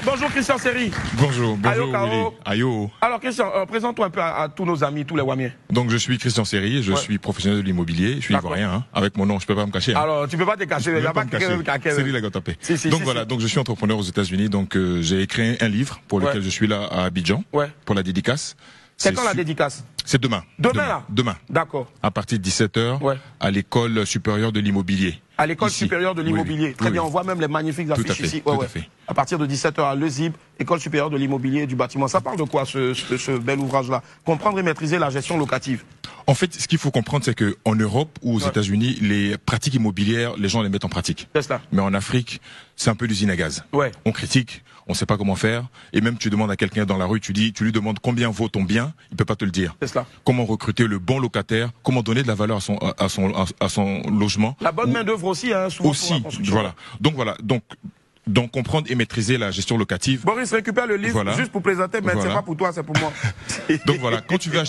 Bonjour Christian Seri. Bonjour, bonjour Willy. Ayo. Alors Christian, présente-toi un peu à tous nos amis, tous les Wamiens. Donc je suis Christian Seri, je suis professionnel de l'immobilier, je suis ivoirien, hein. Avec mon nom je peux pas me cacher. Hein. Alors tu peux pas te cacher, il n'y a pas quelqu'un qui a Seri Lagotapé. Donc voilà, donc je suis entrepreneur aux États-Unis, donc j'ai écrit un livre pour lequel je suis là à Abidjan pour la dédicace. C'est quand la dédicace? C'est demain. Demain. D'accord. À partir de 17h, à l'école supérieure de l'immobilier. À l'école supérieure de l'immobilier. Oui. Très bien, on voit même les magnifiques affiches ici. Tout à fait. À partir de 17h à l'ESIB, école supérieure de l'immobilier et du bâtiment. Ça parle de quoi ce bel ouvrage-là? Comprendre et maîtriser la gestion locative. En fait, ce qu'il faut comprendre, c'est qu'en Europe ou aux États-Unis, les pratiques immobilières, les gens les mettent en pratique. C'est ça. Mais en Afrique, c'est un peu l'usine à gaz. On critique, on ne sait pas comment faire, et même tu demandes à quelqu'un dans la rue, tu lui demandes combien vaut ton bien, il peut pas te le dire. C'est cela. Comment recruter le bon locataire, comment donner de la valeur à son logement. La bonne main d'œuvre aussi, hein, souvent pour la construction. Voilà. Donc comprendre et maîtriser la gestion locative. Boris récupère le livre juste pour présenter, mais c'est pas pour toi, c'est pour moi. Donc voilà, quand tu veux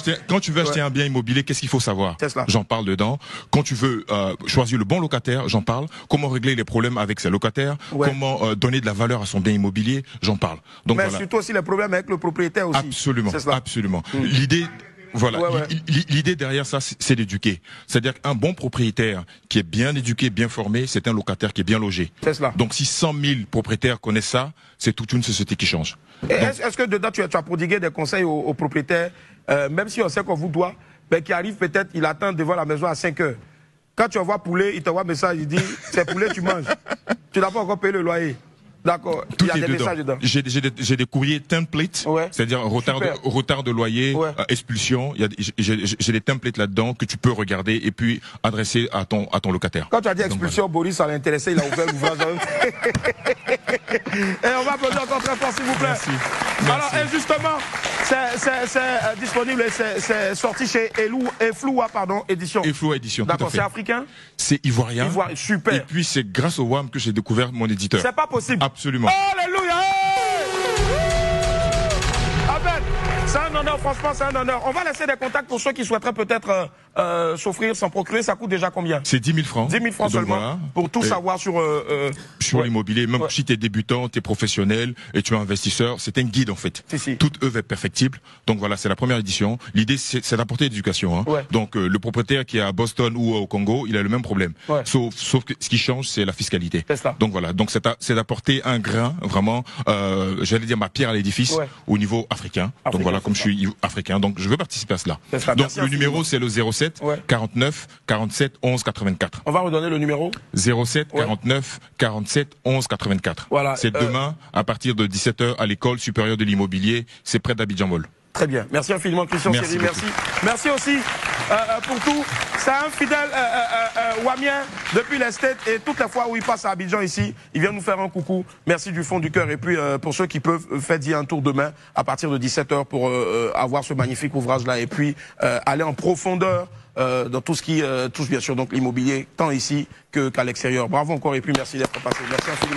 acheter un bien immobilier, qu'est-ce qu'il faut savoir? J'en parle dedans. Quand tu veux choisir le bon locataire, j'en parle. Comment régler les problèmes avec ses locataires, comment donner de la valeur à son bien immobilier, j'en parle. Donc mais surtout aussi les problèmes avec le propriétaire aussi. Absolument. L'idée derrière ça, c'est d'éduquer. C'est-à-dire qu'un bon propriétaire qui est bien éduqué, bien formé, c'est un locataire qui est bien logé. C'est cela. Donc si 100 000 propriétaires connaissent ça, c'est toute une société qui change. Est-ce que dedans tu as prodigué des conseils aux propriétaires, même si on sait qu'on vous doit, mais qui arrive peut-être, il attend devant la maison à 5 heures. Quand tu envoies poulet, il t'envoie un message, il dit, c'est poulet, tu manges. Tu n'as pas encore payé le loyer. D'accord. Tout est dedans. J'ai des courriers templates, c'est-à-dire retard de loyer, expulsion. J'ai des templates là-dedans que tu peux regarder et puis adresser à ton locataire. Quand tu as dit expulsion, Boris, ça l'intéressait, il a ouvert l'ouvrage. Et on va applaudir encore très fort, s'il vous plaît. Merci. Alors, et justement, c'est disponible, c'est sorti chez Efloua, édition. Efloua édition. D'accord, c'est africain? C'est ivoirien. Super. Et puis c'est grâce au WAM que j'ai découvert mon éditeur. C'est pas possible. Absolument. Alléluia. Amen. C'est un honneur, franchement, c'est un honneur. On va laisser des contacts pour ceux qui souhaiteraient peut-être s'offrir, s'en procurer. Ça coûte déjà combien? C'est 10 000 francs. 10 000 francs seulement, pour tout savoir sur l'immobilier. Même si tu es débutant, tu es professionnel et tu es investisseur, c'est un guide en fait. Toute œuvre est perfectible. Donc voilà, c'est la première édition. L'idée, c'est d'apporter l'éducation. Hein. Donc le propriétaire qui est à Boston ou au Congo, il a le même problème. Sauf que ce qui change, c'est la fiscalité. Donc voilà, donc c'est d'apporter un grain, vraiment, j'allais dire ma pierre à l'édifice au niveau africain. Donc voilà, comme je suis africain, donc je veux participer à cela. Donc le numéro, c'est le 07 49 47 11 84. On va redonner le numéro. 07 49 47 11 84. Voilà. C'est demain à partir de 17h à l'école supérieure de l'immobilier. C'est près d'Abidjan Mall. Très bien. Merci infiniment, Christian Seri. Merci aussi pour tout. C'est un fidèle Wamien depuis les States et toutes les fois où il passe à Abidjan ici, il vient nous faire un coucou. Merci du fond du cœur. Et puis pour ceux qui peuvent, faites-y un tour demain à partir de 17h pour avoir ce magnifique ouvrage-là et puis aller en profondeur dans tout ce qui touche bien sûr donc l'immobilier, tant ici qu'à l'extérieur. Bravo encore et puis merci d'être passé. Merci infiniment.